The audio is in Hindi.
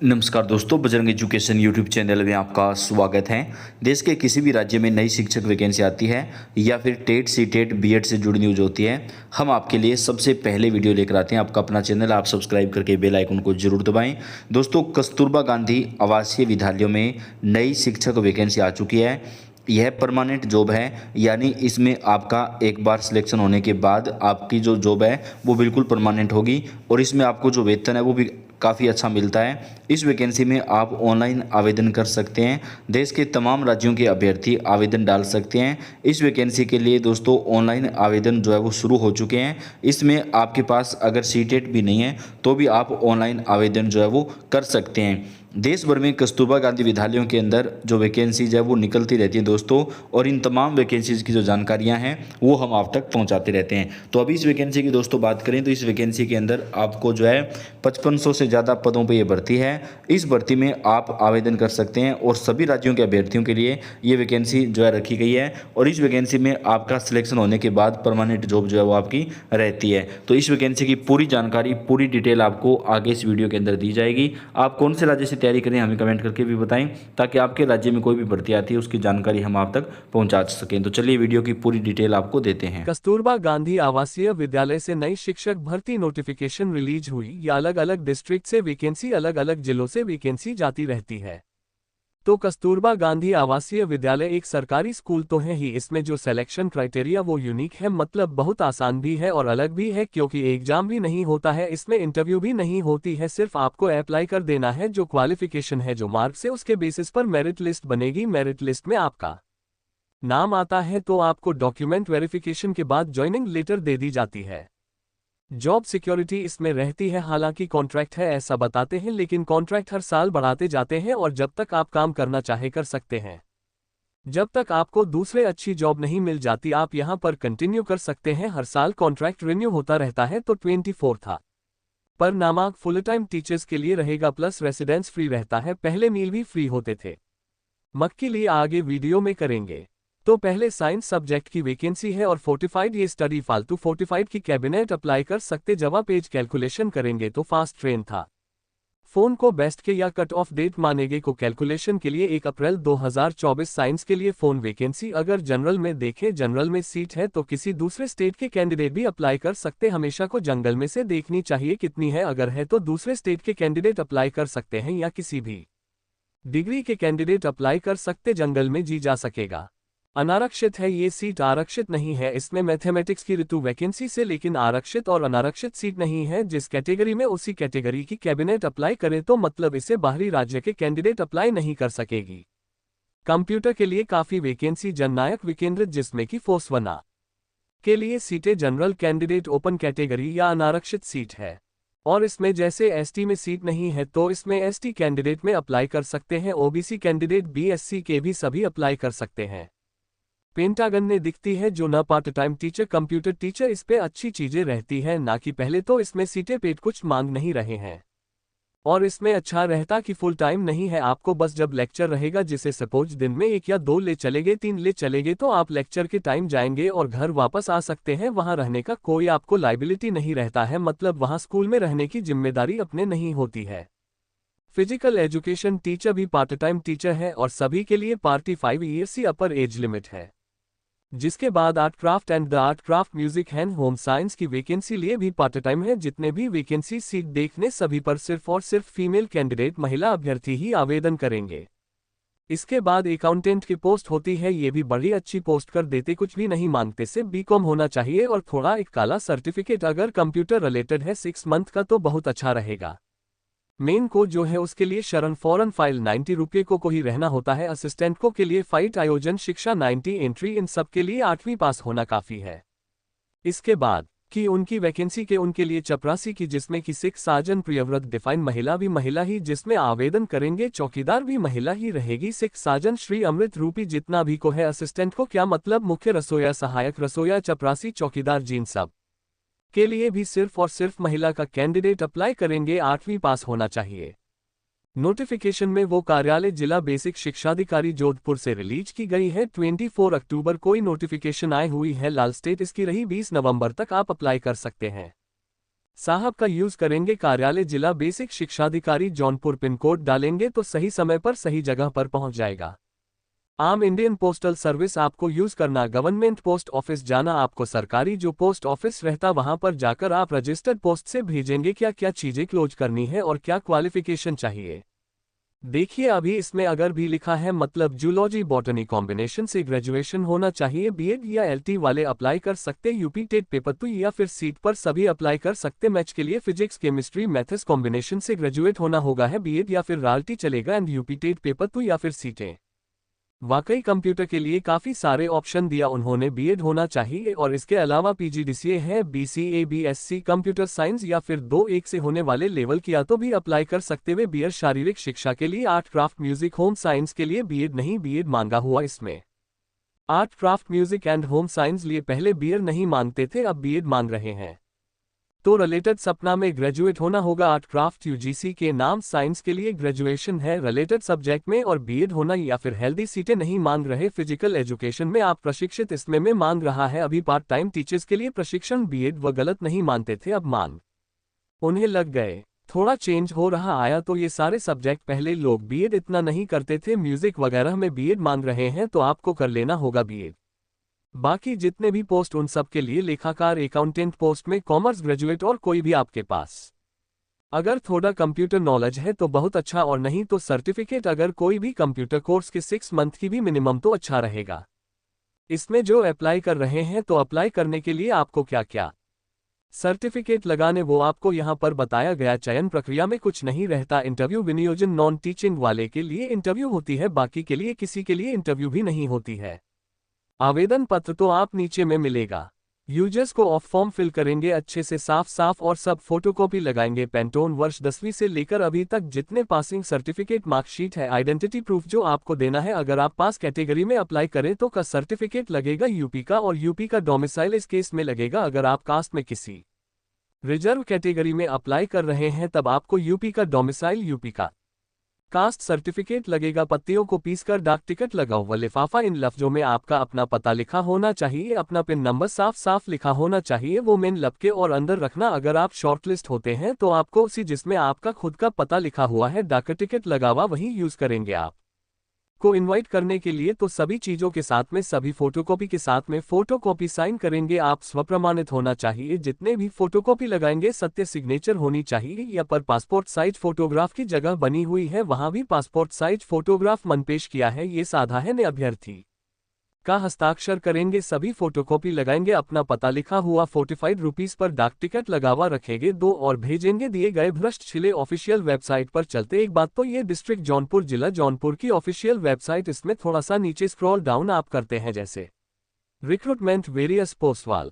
नमस्कार दोस्तों, बजरंग एजुकेशन यूट्यूब चैनल में आपका स्वागत है। देश के किसी भी राज्य में नई शिक्षक वैकेंसी आती है या फिर टेट सीटेट बीएड से जुड़ी न्यूज होती है, हम आपके लिए सबसे पहले वीडियो लेकर आते हैं। आपका अपना चैनल आप सब्सक्राइब करके बेल आइकन को जरूर दबाएं। दोस्तों, कस्तूरबा गांधी आवासीय विद्यालयों में नई शिक्षक वैकेंसी आ चुकी है। यह परमानेंट जॉब है, यानी इसमें आपका एक बार सिलेक्शन होने के बाद आपकी जो जॉब है वो बिल्कुल परमानेंट होगी और इसमें आपको जो वेतन है वो भी काफ़ी अच्छा मिलता है। इस वैकेंसी में आप ऑनलाइन आवेदन कर सकते हैं। देश के तमाम राज्यों के अभ्यर्थी आवेदन डाल सकते हैं। इस वैकेंसी के लिए दोस्तों ऑनलाइन आवेदन जो है वो शुरू हो चुके हैं। इसमें आपके पास अगर सीटेट भी नहीं है तो भी आप ऑनलाइन आवेदन जो है वो कर सकते हैं। देश भर में कस्तूरबा गांधी विद्यालयों के अंदर जो वैकेंसीज है वो निकलती रहती हैं दोस्तों, और इन तमाम वैकेंसीज की जो जानकारियां हैं वो हम आप तक पहुंचाते रहते हैं। तो अभी इस वैकेंसी की दोस्तों बात करें तो इस वैकेंसी के अंदर आपको जो है 5500 से ज़्यादा पदों पर यह भर्ती है। इस भर्ती में आप आवेदन कर सकते हैं और सभी राज्यों के अभ्यर्थियों के लिए ये वैकेंसी जो है रखी गई है, और इस वैकेंसी में आपका सिलेक्शन होने के बाद परमानेंट जॉब जो है वो आपकी रहती है। तो इस वैकेंसी की पूरी जानकारी, पूरी डिटेल आपको आगे इस वीडियो के अंदर दी जाएगी। आप कौन से राज्य से तैयारी करें हमें कमेंट करके भी बताएं, ताकि आपके राज्य में कोई भी भर्ती आती है उसकी जानकारी हम आप तक पहुंचा सकें। तो चलिए वीडियो की पूरी डिटेल आपको देते हैं। कस्तूरबा गांधी आवासीय विद्यालय से नई शिक्षक भर्ती नोटिफिकेशन रिलीज हुई। या अलग अलग डिस्ट्रिक्ट से वैकेंसी, अलग अलग जिलों से वैकेंसी जाती रहती है। तो कस्तूरबा गांधी आवासीय विद्यालय एक सरकारी स्कूल तो है ही, इसमें जो सिलेक्शन क्राइटेरिया वो यूनिक है, मतलब बहुत आसान भी है और अलग भी है, क्योंकि एग्जाम भी नहीं होता है, इसमें इंटरव्यू भी नहीं होती है। सिर्फ आपको अप्लाई कर देना है। जो क्वालिफिकेशन है, जो मार्क्स है, उसके बेसिस पर मेरिट लिस्ट बनेगी। मेरिट लिस्ट में आपका नाम आता है तो आपको डॉक्यूमेंट वेरिफिकेशन के बाद ज्वाइनिंग लेटर दे दी जाती है। जॉब सिक्योरिटी इसमें रहती है। हालांकि कॉन्ट्रैक्ट है ऐसा बताते हैं, लेकिन कॉन्ट्रैक्ट हर साल बढ़ाते जाते हैं और जब तक आप काम करना चाहे कर सकते हैं। जब तक आपको दूसरे अच्छी जॉब नहीं मिल जाती आप यहां पर कंटिन्यू कर सकते हैं। हर साल कॉन्ट्रैक्ट रिन्यू होता रहता है। तो 24 था पर नामांक फुल टाइम टीचर्स के लिए रहेगा, प्लस रेसिडेंस फ्री रहता है। पहले मील भी फ्री होते थे। मक्की लिए आगे वीडियो में करेंगे। तो पहले साइंस सब्जेक्ट की वैकेंसी है और फोर्टिफाइड ये स्टडी फालतू फोर्टिफाइड की कैबिनेट अप्लाई कर सकते। जवाब पेज कैलकुलेशन करेंगे तो फास्ट ट्रेन था। फोन को बेस्ट के या कट ऑफ डेट मानेंगे को कैलकुलेशन के लिए 1 अप्रैल 2024 साइंस के लिए फोन वैकेंसी। अगर जनरल में देखें, जनरल में सीट है तो किसी दूसरे स्टेट के कैंडिडेट भी अप्लाई कर सकते। हमेशा को जंगल में से देखनी चाहिए कितनी है, अगर है तो दूसरे स्टेट के कैंडिडेट अप्लाई कर सकते हैं या किसी भी डिग्री के कैंडिडेट अप्लाई कर सकते। जंगल में जी जा सकेगा। अनारक्षित है ये सीट, आरक्षित नहीं है। इसमें मैथमेटिक्स की ऋतु वैकेंसी से, लेकिन आरक्षित और अनारक्षित सीट नहीं है। जिस कैटेगरी में उसी कैटेगरी की कैबिनेट अप्लाई करे तो मतलब इसे बाहरी राज्य के कैंडिडेट अप्लाई नहीं कर सकेगी। कंप्यूटर के लिए काफी वैकेंसी। जननायक विकेंद्रित जिसमें की फोर्स वना के लिए सीटें जनरल कैंडिडेट ओपन कैटेगरी या अनारक्षित सीट है। और इसमें जैसे एसटी में सीट नहीं है तो इसमें एसटी कैंडिडेट में अप्लाई कर सकते हैं। ओबीसी कैंडिडेट बीएससी के भी सभी अप्लाई कर सकते हैं। पेंटागन ने दिखती है जो न part time teacher, computer teacher, इस पे अच्छी चीजें रहती है ना कि पहले। तो इसमें सीटें पेट कुछ मांग नहीं रहे हैं और इसमें अच्छा रहता कि फुल टाइम नहीं है। आपको बस जब लेक्चर रहेगा, जिसे सपोज दिन में 1 या 2 ले चलेगे, 3 ले चलेगे, तो आप लेक्चर के टाइम जाएंगे और घर वापस आ सकते हैं। वहां रहने का कोई आपको लाइबिलिटी नहीं रहता है, मतलब वहां स्कूल में रहने की जिम्मेदारी अपने नहीं होती है। फिजिकल एजुकेशन टीचर भी पार्ट टाइम टीचर है और सभी के लिए party 5 years he upper age limit है। जिसके बाद art craft and the art craft, music and home science की वैकेंसी लिए भी पार्ट टाइम है। जितने भी वैकेंसी सीट देखने सभी पर सिर्फ और सिर्फ फीमेल कैंडिडेट, महिला अभ्यर्थी ही आवेदन करेंगे। इसके बाद अकाउंटेंट की पोस्ट होती है, ये भी बड़ी अच्छी पोस्ट कर देते, कुछ भी नहीं मांगते। से बीकॉम होना चाहिए और थोड़ा एक काला सर्टिफिकेट अगर कंप्यूटर रिलेटेड है 6 मंथ का तो बहुत अच्छा रहेगा। मेन को जो है उसके लिए शरण फॉरन फाइल 90 रुपये को ही रहना होता है। असिस्टेंट को के लिए फाइट आयोजन शिक्षा 90 एंट्री, इन सब के लिए 8वीं पास होना काफी है। इसके बाद कि उनकी वैकेंसी के उनके लिए चपरासी की, जिसमें कि 6 साजन प्रियव्रत डिफाइन महिला भी महिला ही जिसमें आवेदन करेंगे। चौकीदार भी महिला ही रहेगी। 6 साजन श्री अमृत रूपी जितना भी को है। असिस्टेंट को क्या मतलब, मुख्य रसोया, सहायक रसोया, चपरासी, चौकीदार, जीन सब के लिए भी सिर्फ और सिर्फ महिला का कैंडिडेट अप्लाई करेंगे। 8वीं पास होना चाहिए। नोटिफिकेशन में वो कार्यालय जिला बेसिक शिक्षाधिकारी जोधपुर से रिलीज की गई है। 24 अक्टूबर को नोटिफिकेशन आई हुई है। लाल स्टेट इसकी रही। 20 नवंबर तक आप अप्लाई कर सकते हैं। साहब का यूज करेंगे कार्यालय जिला बेसिक शिक्षाधिकारी जौनपुर पिन कोड डालेंगे तो सही समय पर सही जगह पर पहुंच जाएगा। आम इंडियन पोस्टल सर्विस आपको यूज करना, गवर्नमेंट पोस्ट ऑफिस जाना, आपको सरकारी जो पोस्ट ऑफिस रहता वहां पर जाकर आप रजिस्टर्ड पोस्ट से भेजेंगे। क्या क्या चीजें क्लोज करनी है और क्या क्वालिफिकेशन चाहिए देखिए अभी इसमें अगर भी लिखा है मतलब जूलॉजी बॉटनी कॉम्बिनेशन से ग्रेजुएशन होना चाहिए। बीएड या एलटी वाले अप्लाई कर सकते, यूपी टेट पेपर 2 या फिर सीट पर सभी अप्लाई कर सकते। मैच के लिए फिजिक्स केमिस्ट्री मैथ्स कॉम्बिनेशन से ग्रेजुएट होना होगा है, बीएड या फिर राल्टी चलेगा एंड यूपी टेट पेपर 2 या फिर सीटें। वाकई कंप्यूटर के लिए काफी सारे ऑप्शन दिया उन्होंने, बीएड होना चाहिए और इसके अलावा पीजीडीसीए है, बीसीए बीएससी कंप्यूटर साइंस या फिर 2-1 से होने वाले लेवल किया तो भी अप्लाई कर सकते हुए। बीएड शारीरिक शिक्षा के लिए, art craft music home science के लिए बीएड नहीं, बीएड मांगा हुआ इसमें। Art craft music and home science लिए पहले बीएड नहीं मांगते थे, अब बीएड मांग रहे हैं। तो रिलेटेड सपना में ग्रेजुएट होना होगा। आर्ट क्राफ्ट यूजीसी के नाम, साइंस के लिए ग्रेजुएशन है रिलेटेड सब्जेक्ट में और बीएड होना या फिर हेल्दी सीटें नहीं मांग रहे। फिजिकल एजुकेशन में आप प्रशिक्षित इसमें में मांग रहा है। अभी पार्ट टाइम टीचर्स के लिए प्रशिक्षण बीएड व गलत नहीं मानते थे, अब मांग उन्हें लग गए। थोड़ा चेंज हो रहा आया तो ये सारे सब्जेक्ट पहले लोग बीएड इतना नहीं करते थे, म्यूजिक वगैरह में बीएड मांग रहे हैं तो आपको कर लेना होगा बीएड। बाकी जितने भी पोस्ट उन सब के लिए लेखाकार, अकाउंटेंट पोस्ट में कॉमर्स ग्रेजुएट और कोई भी आपके पास अगर थोड़ा कंप्यूटर नॉलेज है तो बहुत अच्छा, और नहीं तो सर्टिफिकेट अगर कोई भी कंप्यूटर कोर्स के 6 मंथ की भी मिनिमम तो अच्छा रहेगा। इसमें जो अप्लाई कर रहे हैं तो अप्लाई करने के लिए आपको क्या क्या सर्टिफिकेट लगाने वो आपको यहाँ पर बताया गया। चयन प्रक्रिया में कुछ नहीं रहता, इंटरव्यू विनियोजन नॉन टीचिंग वाले के लिए इंटरव्यू होती है, बाकी के लिए किसी के लिए इंटरव्यू भी नहीं होती है। आवेदन पत्र तो आप नीचे में मिलेगा। यूजर्स को ऑफ फॉर्म फिल करेंगे अच्छे से साफ साफ और सब फोटोकॉपी लगाएंगे। पेंटोन वर्ष 10वीं से लेकर अभी तक जितने पासिंग सर्टिफिकेट, मार्कशीट है, आइडेंटिटी प्रूफ जो आपको देना है। अगर आप पास कैटेगरी में अप्लाई करें तो का सर्टिफिकेट लगेगा यूपी का, और यूपी का डोमिसाइल इस केस में लगेगा। अगर आप कास्ट में किसी रिजर्व कैटेगरी में अप्लाई कर रहे हैं तब आपको यूपी का डोमिसाइल, यूपी का कास्ट सर्टिफिकेट लगेगा। पत्तियों को पीसकर डाक टिकट लगाओ व लिफाफा, इन लफ्जों में आपका अपना पता लिखा होना चाहिए, अपना पिन नंबर साफ साफ लिखा होना चाहिए, वो मेन लपके और अंदर रखना। अगर आप शॉर्टलिस्ट होते हैं तो आपको उसी जिसमें आपका खुद का पता लिखा हुआ है डाक टिकट लगावा वही यूज करेंगे। आप को इनवाइट करने के लिए तो सभी चीजों के साथ में सभी फोटोकॉपी के साथ में फोटोकॉपी साइन करेंगे। आप स्वप्रमाणित होना चाहिए, जितने भी फोटोकॉपी लगाएंगे सत्य सिग्नेचर होनी चाहिए। या पर पासपोर्ट साइज फोटोग्राफ की जगह बनी हुई है, वहां भी पासपोर्ट साइज फोटोग्राफ मन पेश किया है, ये साधा है ने अभ्यर्थी का हस्ताक्षर करेंगे। सभी फोटोकॉपी लगाएंगे, अपना पता लिखा हुआ 45 रुपीज पर डाक टिकट लगावा रखेंगे 2 और भेजेंगे दिए गए भ्रष्ट छिले ऑफिशियल वेबसाइट पर। चलते एक बात तो ये डिस्ट्रिक्ट जौनपुर जिला जौनपुर की ऑफिशियल वेबसाइट, इसमें थोड़ा सा नीचे स्क्रॉल डाउन आप करते हैं जैसे रिक्रूटमेंट वेरियस पोस्ट वाल